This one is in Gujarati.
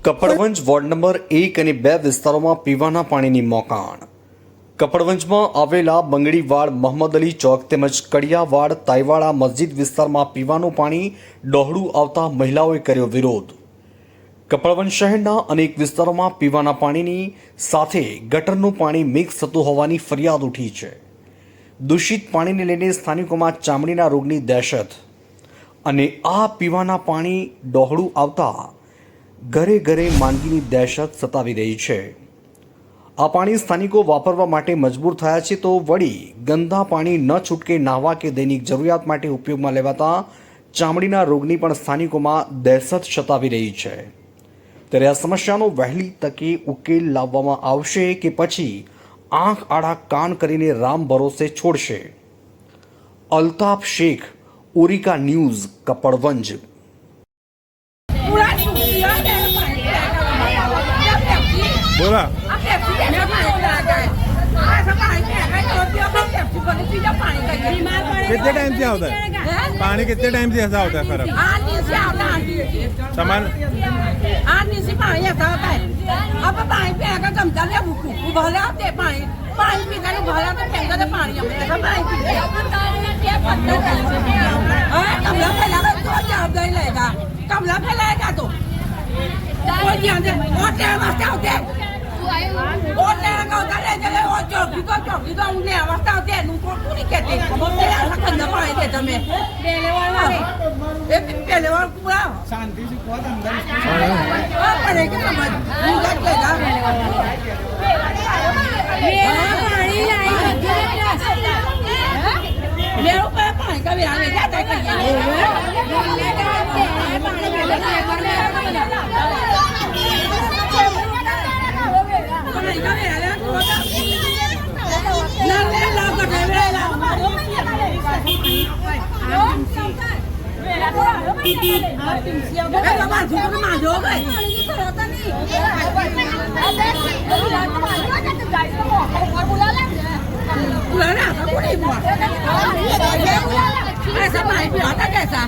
કપડવંજ વોર્ડ નંબર 1 અને 2 વિસ્તારોમાં પીવાના પાણીની મોકાણ। કપડવંજમાં આવેલા બંગડીવાડ, મહમદ અલી ચોક તેમજ કડિયાવાડ, તાઈવાડા મસ્જિદ વિસ્તારમાં પીવાનું પાણી ડહોળું આવતા મહિલાઓએ કર્યો વિરોધ। કપડવંજ શહેરના અનેક વિસ્તારોમાં પીવાના પાણીની સાથે ગટરનું પાણી મિક્સ થતું હોવાની ફરિયાદ ઉઠી છે। દૂષિત પાણીને લઈને સ્થાનિકોમાં ચામડીના રોગની દહેશત અને આ પીવાના પાણી ડહોળું આવતા ઘરે ઘરે માંદગીની દહેશત સતાવી રહી છે। આ પાણી સ્થાનિકો વાપરવા માટે મજબૂર થયા છે તો વળી ગંદા પાણી ન છૂટકે નાહવા કે દૈનિક જરૂરિયાત માટે ઉપયોગમાં લેવાતા ચામડીના રોગની પણ સ્થાનિકોમાં દહેશત સતાવી રહી છે। ત્યારે આ સમસ્યાનો વહેલી તકે ઉકેલ લાવવામાં આવશે કે પછી આંખ આડા કાન કરીને રામ ભરોસે છોડશે। અલ્તાફ શેખ, ઓરિકા ન્યૂઝ, કપડવંજ। बोला कितने टाइम से होता है पानी? कितने टाइम से ऐसा होता है खराब? सामान पानी ऐसा होता है। अब पानी पे आकर चमचा ले उबाले आते पानी पानी पी कर उबाले आते फेंका तो पानी हमें ऐसा पानी पीते कमला फैलाएगा तो जवाबदारी लेगा। कमला फैलाएगा तो कोई ध्यान दे और टाइम वास्ते होते और टाइम का होता है चले और चौकी को उन्हें वास्ते होते हैं उनको पूरी कहते हैं ऐसा गंदा पानी देता मैं पहले वाला पूरा शांति से बहुत अंदर पड़ेगी समझ मुझे लेगा मेरे ऊपर पानी का भी आने जाता है ऐसा पानी पिलाता कैसा